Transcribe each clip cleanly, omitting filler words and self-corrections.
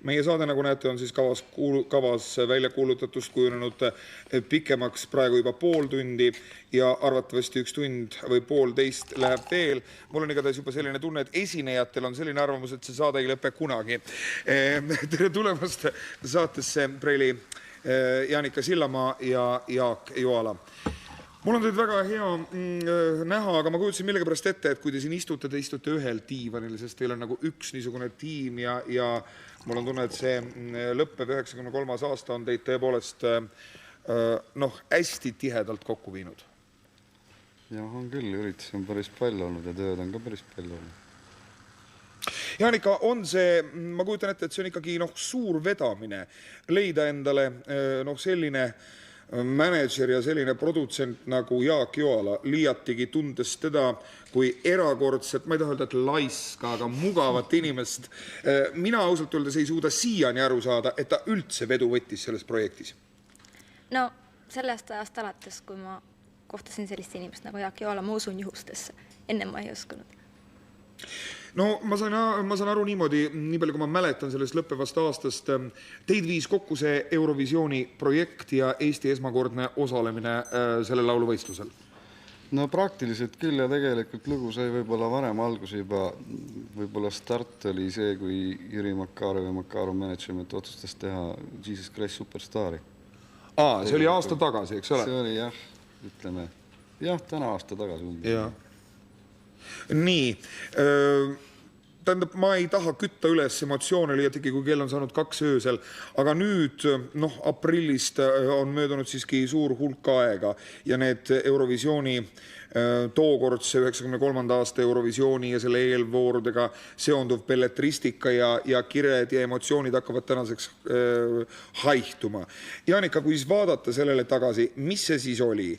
Meie saade, nagu näete, on siis kavas välja kuulutatust kujunenud pikemaks praegu juba pool tundi ja arvatavasti 1 tund või poolteist läheb veel. Mul on igatahes juba selline tunne, et esinejatel on selline arvamus, et see saade ei lõpe kunagi. Tere tulemast saatesse, Preili Jaanika Sillamaa ja Jaak Joala. Mul on teid väga hea näha, aga ma kujutasin millegipärast ette, et kui te siin istute, te istute ühel diivanil, sest teil on nagu üks niisugune tiim ja mul on tunne, et see lõppev 93. aasta on teid tõepoolest hästi tihedalt kokku viinud. Jah, on küll, üritusi on päris palju olnud ja tööd on ka päris palju olnud. Jaanika, on see, ma kujutan ette, et see on ikkagi suur vedamine, leida endale selline manager ja selline produtsent nagu Jaak Joala, liiatigi tundes teda kui erakordset, ma ei taha öelda, et laiska, aga mugavat inimest. Mina ausalt öeldes ei suuda siiani aru saada, et ta üldse vedu võttis selles projektis. No, sellest ajast alates, kui ma kohtasin sellist inimest nagu Jaak Joala, ma usun juhustesse. Enne ma ei oskunud. No, ma saan aru niimoodi, nii palju kui ma mäletan sellest lõppevast aastast, teid viis kokku see Eurovisiooni projekt ja Eesti esmakordne osalemine selle lauluvõistlusel? No praktiliselt küll ja tegelikult lugu sai võib-olla varem alguse juba, võib-olla start oli see, kui Jüri Makarov ja Makarov management otsustas teha Jesus Christ Superstari. See oli aasta tagasi, eks ole? See oli jah, ütleme, täna aasta tagasi umbes. Jah. Nii, tähendab, ma ei taha kütta üles emotsioone liiatigi, kui kell on saanud 2 öösel, aga nüüd, aprillist on möödunud siiski suur hulk aega ja need Eurovisiooni tookordse 93. aasta Eurovisiooni ja selle eelvoorudega seonduv belletristika ja kired ja emotsioonid hakkavad tänaseks haihtuma. Jaanika, kui siis vaadata sellele tagasi, mis see siis oli?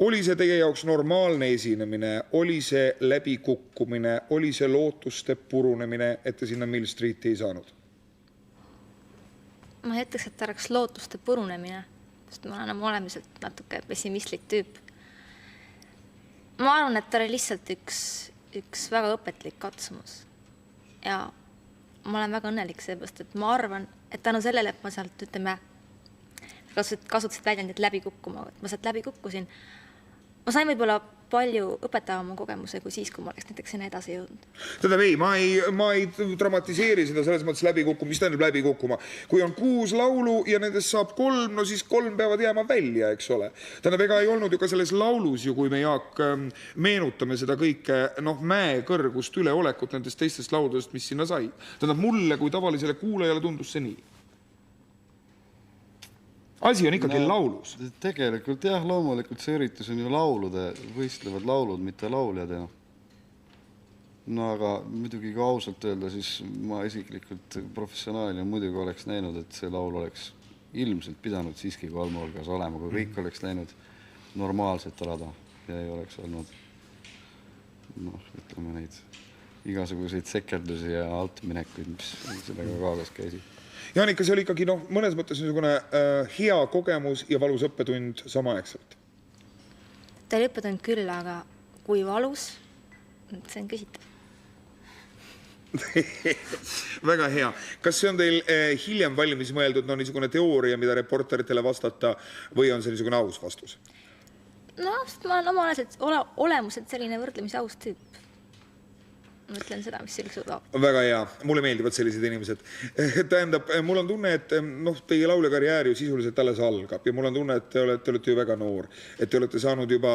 Oli see teie jaoks normaalne esinemine, oli see läbikukkumine, oli see lootuste purunemine, et te sinna Mill Streeti ei saanud? Ma ei ütleks, et ta oleks lootuste purunemine, sest ma olen olemiselt natuke pessimistlik tüüp. Ma arvan, et ta oli lihtsalt üks väga õpetlik katsumus. Ja ma olen väga õnnelik seepärast, et ma arvan, et tänu sellele, et ma sealt, ütleme, kasutasid väljendit läbi kukkuma, et ma sealt läbi kukkusin. Ma sain võib-olla palju õpetavama kogemuse kui siis, kui ma oleks näiteks sinna edasi jõudnud. Tähendab, ei, ma ei dramatiseeri seda selles mõttes läbi kukkuma. Mis tähendab läbi kukkuma? Kui on 6 laulu ja nendest saab 3, no siis 3 peavad jääma välja, eks ole. Tähendab, ega ei olnud ju ka selles laulus ju, kui me Jaak meenutame seda kõike mäe kõrgust üleolekut nendest teistest lauludest, mis sinna sai. Tähendab, mulle kui tavalisele kuulajale tundus see nii. Asi on ikkagi laulus. Tegelikult jah, loomulikult see üritus on ju laulude, võistlevad laulud, mitte lauljad. No aga muidugi kui ausalt öelda, siis ma isiklikult professionaalina muidugi oleks näinud, et see laul oleks ilmselt pidanud siiski 3 hulgas olema, kui kõik oleks läinud normaalselt rada ja ei oleks olnud, ütleme neid igasuguseid sekeldusi ja altminekuid, mis sellega kaasas käisid. Jaanika, see oli ikkagi mõnes mõttes niisugune hea kogemus ja valus õppetund samaaegselt. Ta oli õppetund küll, aga kui valus, see on küsitav. Väga hea. Kas see on teil hiljem valmis mõeldud niisugune teooria, mida reporteritele vastata või on see niisugune aus vastus? No, ma olen oma olemuselt selline võrdlemisi aus tüüp. Ma ütlen seda, mis sellised saab. Väga hea. Mulle meeldivad sellised inimesed. Tähendab, mul on tunne, et teie lauljakarjäär ju sisuliselt alles algab ja mul on tunne, et te olete ju väga noor. Et te olete saanud juba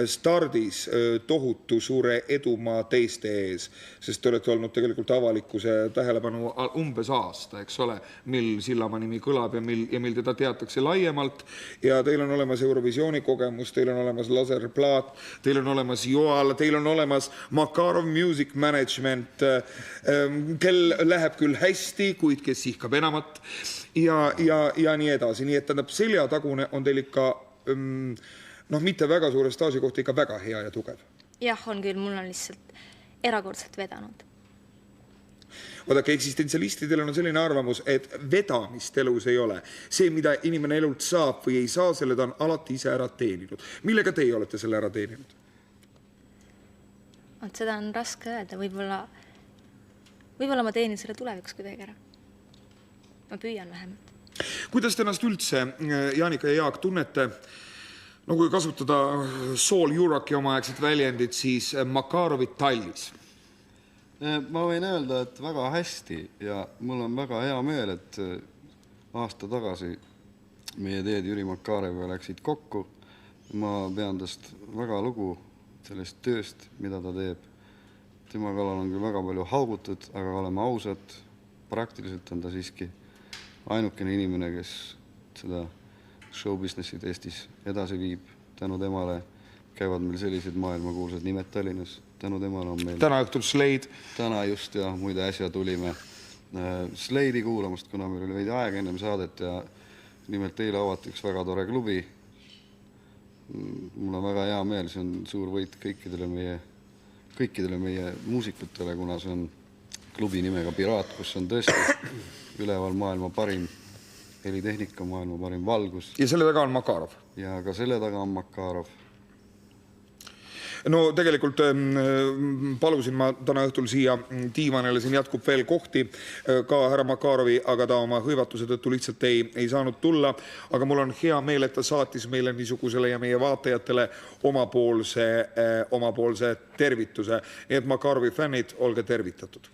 stardis tohutu suure edumaa teiste ees, sest te olete olnud tegelikult avalikkuse tähelepanu umbes aasta, eks ole, mil Sillamaa nimi kõlab ja mil teda teatakse laiemalt ja teil on olemas Eurovisiooni kogemus, teil on olemas Laserplaat, teil on olemas Joala, teil on olemas Makarov Music Management, kel läheb küll hästi, kuid kes ihkab enamat ja nii edasi. Nii et tähendab, seljatagune on teil ikka, mitte väga suure staaži kohta, ikka väga hea ja tugev. Jah, on küll, mul on lihtsalt erakordselt vedanud. Vaadake, eksistentsialistidel on selline arvamus, et vedamist elus ei ole. See, mida inimene elult saab või ei saa, selle ta on alati ise ära teeninud. Millega teie olete selle ära teeninud? Seda on raske öelda, võib-olla ma teenin selle tulevikus kuidagi ära. ma püüan vähemalt. Kuidas te ennast üldse, Jaanika ja Jaak, tunnete, no kui kasutada Saul Juraki omaaegset väljendit, siis Makarovi tallis? Ma võin öelda, et väga hästi ja mul on väga hea meel, et aasta tagasi meie teed Jüri Makaroviga läksid kokku. Ma pean tast väga lugu sellest tööst, mida ta teeb. Tema kallal on küll väga palju haugutud, aga oleme ausad, praktiliselt on ta siiski ainukene inimene, kes seda show-businessid Eestis edasi viib. Tänu temale käivad meil sellised maailmakuulsad nimed Tallinnas. Tänu temale on meil... Täna õhtul Slade. Täna just ja muide äsja tulime Slade'i kuulamast, kuna meil oli veidi aega ennem saadet ja nimelt eile avati üks väga tore klubi. Mul on väga hea meel, see on suur võit kõikidele meie muusikutele, kuna see on klubi nimega Piraat, kus on tõesti üleval maailma parim helitehnika, maailma parim valgus. Ja selle taga on Makarov. Ja ka selle taga on Makarov. No tegelikult palusin ma täna õhtul siia diivanele, siin jätkub veel kohti ka härra Makarovi, aga ta oma hõivatuse tõttu lihtsalt ei saanud tulla. Aga mul on hea meel, et ta saatis meile niisugusele ja meie vaatajatele omapoolse tervituse. Nii et Makarovi fännid, olge tervitatud.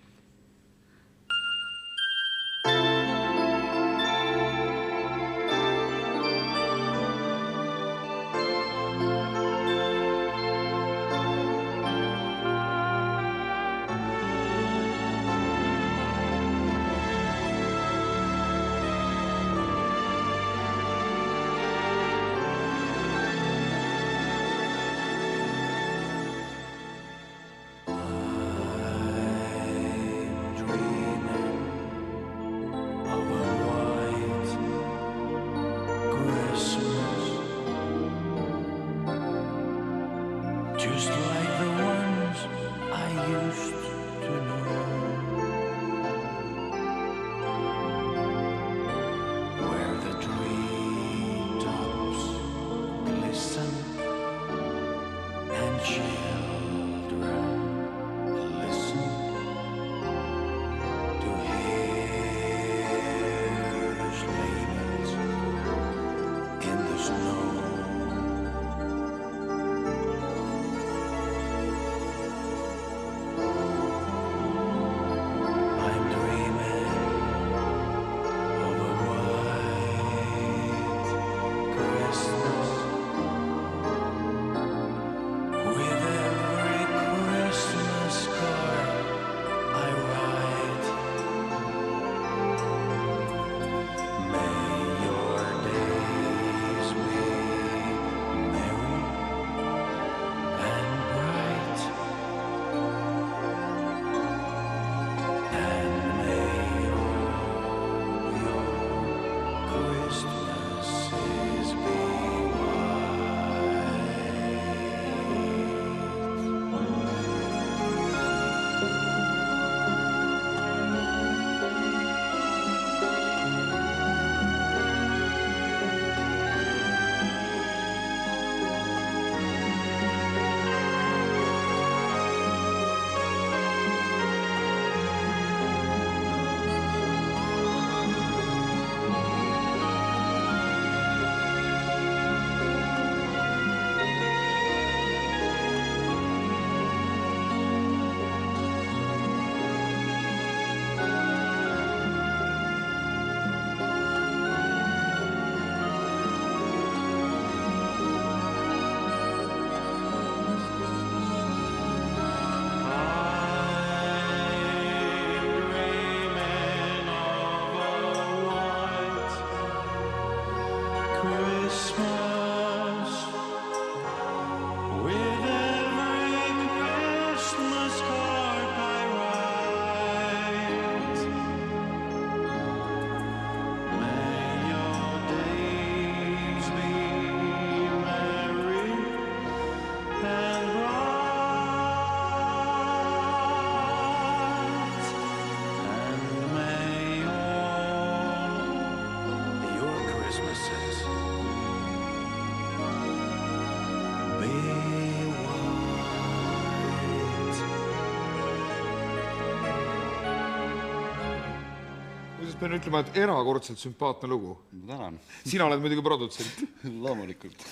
pean ütlema, et erakordselt sümpaatne lugu. Ma tänan. Sina oled muidugi produtsent. Loomulikult.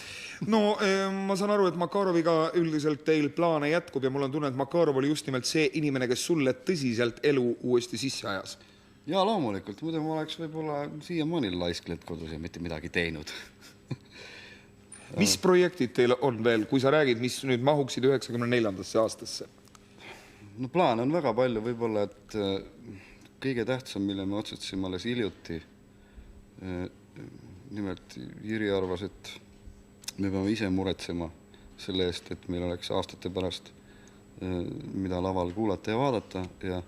No ma saan aru, et Makaroviga üldiselt teil plaane jätkub ja mul on tunne, et Makarov oli just nimelt see inimene, kes sulle tõsiselt elu uuesti sisse ajas. Ja loomulikult, muidu ma oleks võib-olla siiamaani laisklet kodus ja mitte midagi teinud. Mis projektid teil on veel, kui sa räägid, mis nüüd mahuksid 94. aastasse? No plaan on väga palju, võib-olla, et kõige tähtsam, mille me otsustasime alles hiljuti. Nimelt Jüri arvas, et me peame ise muretsema selle eest, et meil oleks aastate pärast, mida laval kuulata ja vaadata ja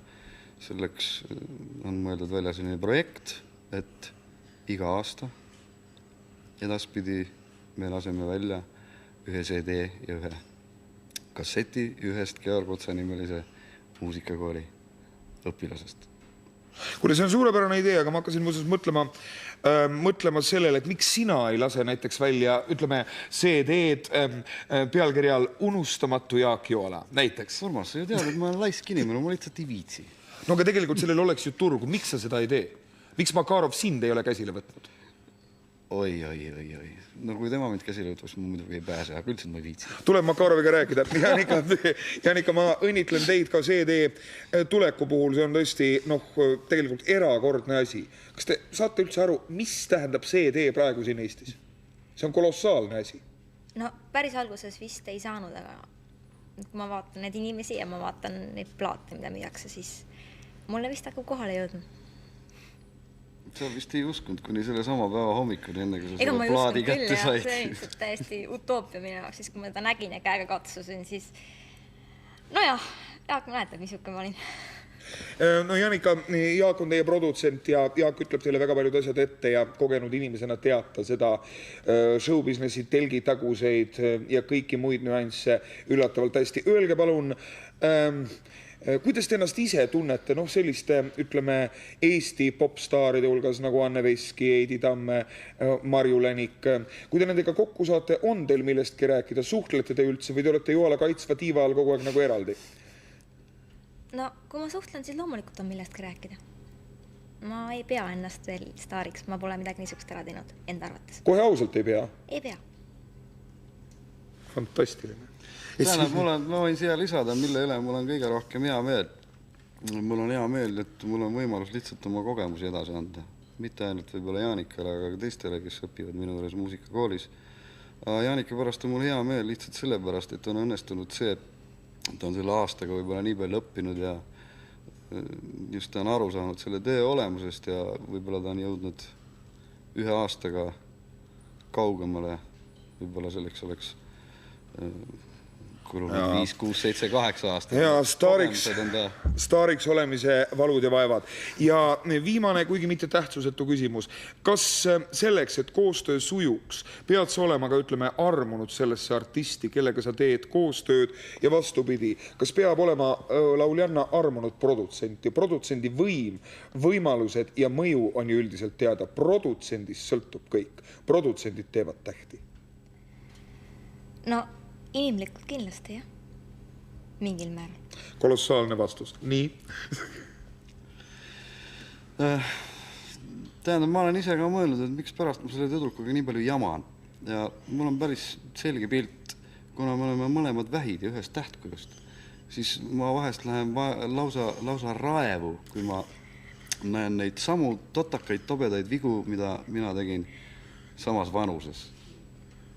selleks on mõeldud välja selline projekt, et iga aasta edaspidi me laseme välja ühe CD ja ühe kasseti ühest Georg Otsa nimelise muusikakooli õpilasest. Kuule, see on suurepärane idee, aga ma hakkasin muuseas mõtlema sellele, et miks sina ei lase näiteks välja, ütleme, CD-d pealkirjal Unustamatu Jaak Joala, näiteks. Urmas, sa ju tead, et ma olen laisk inimene, ma lihtsalt ei viitsi. No aga tegelikult sellel oleks ju turgu, miks sa seda ei tee? Miks Makarov sind ei ole käsile võtnud? Oi. No kui tema mind käsile võtaks, ma muidugi ei pääse, aga üldse ma ei viitsi. Tuleb Makaroviga rääkida. Janika, ma õnnitlen teid ka CD tuleku puhul. See on tõesti tegelikult erakordne asi. Kas te saate üldse aru, mis tähendab CD praegu siin Eestis? See on kolossaalne asi. No päris alguses vist ei saanud, aga kui ma vaatan need inimesi ja ma vaatan neid plaate, mida müüakse, siis mulle vist hakkab kohale jõudnud. Sa vist ei uskunud kuni selle sama päeva hommikul, enne kui sa selle plaadi kätte said. See on täiesti utoopia minu jaoks, siis kui ma ta nägin ja käega katsusin, siis nojah, Jaak mäletab, missugune ma olin. No Janika, Jaak on teie produtsent ja Jaak ütleb teile väga paljud asjad ette ja kogenud inimesena teata seda showbusinessi telgitaguseid ja kõiki muid nüansse üllatavalt hästi. Öelge palun, kuidas te ennast ise tunnete selliste, ütleme, Eesti popstaaride hulgas nagu Anne Veski, Heidi Tamme, Marju Länik. Kui te nendega kokku saate, on teil millestki rääkida? Suhtlete te üldse või te olete Joala kaitsva tiiva all kogu aeg nagu eraldi? No, kui ma suhtlen, siis loomulikult on millestki rääkida. Ma ei pea ennast veel staariks, ma pole midagi niisugust ära teinud enda arvates. Kohe ausalt ei pea? Ei pea. Fantastiline. Ma võin siia lisada, mille üle mul on kõige rohkem hea meel. Mul on hea meel, et mul on võimalus lihtsalt oma kogemusi edasi anda. Mitte ainult võib-olla Jaanikale, aga ka teistele, kes õpivad minu juures muusikakoolis. Jaanika pärast on mul hea meel lihtsalt sellepärast, et on õnnestunud see, et ta on selle aastaga võib-olla nii palju õppinud ja just ta on aru saanud selle töö olemusest ja võib-olla ta on jõudnud ühe aastaga kaugemale. Võib-olla selleks oleks kulunud 5, 6, 7, 8 aastat. Ja staariks olemise valud ja vaevad. Ja viimane, kuigi mitte tähtsusetu küsimus. Kas selleks, et koostöö sujuks, pead sa olema ka, ütleme, armunud sellesse artisti, kellega sa teed koostööd ja vastupidi? Kas peab olema lauljanna armunud produtsent ja produtsendi võimalused ja mõju on ju üldiselt teada? Produtsendist sõltub kõik. Produtsendid teevad tähti. No, inimlikult kindlasti, jah. Mingil määral. Kolossaalne vastus. Nii? Tähendab, ma olen ise ka mõelnud, et miks pärast ma selle tüdrukuga nii palju jaman. Ja mul on päris selge pilt, kuna me oleme mõlemad vähid ja ühest tähtkujust, siis ma vahest lähen lausa raevu, kui ma näen neid samu totakaid, tobedaid vigu, mida mina tegin samas vanuses.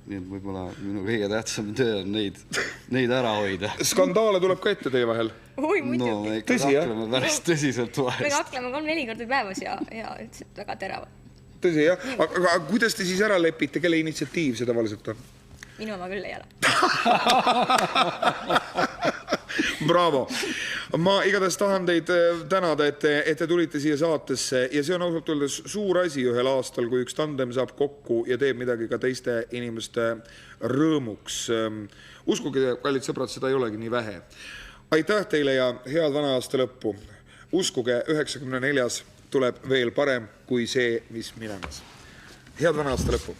Nii et võib-olla minu kõige tähtsam töö on neid ära hoida. Skandaale tuleb ka ette teie vahel? Oi, muidugi. No, me ikka kakleme päris tõsiselt vahest. Me kakleme 3-4 korda päevas ja ütlesid väga teravad. Tõsi, jah? Aga kuidas te siis ära lepite, kelle initsiatiiv see tavaliselt on? Minu oma küll ei ole. Bravo! Ma igatahes tahan teid tänada, et te tulite siia saatesse ja see on ausalt öeldes suur asi ühel aastal, kui üks tandem saab kokku ja teeb midagi ka teiste inimeste rõõmuks. Uskuge, kallid sõbrad, seda ei olegi nii vähe. Aitäh teile ja head vana aasta lõppu. Uskuge, 94. tuleb veel parem kui see, mis minemas. Head vana aasta lõppu.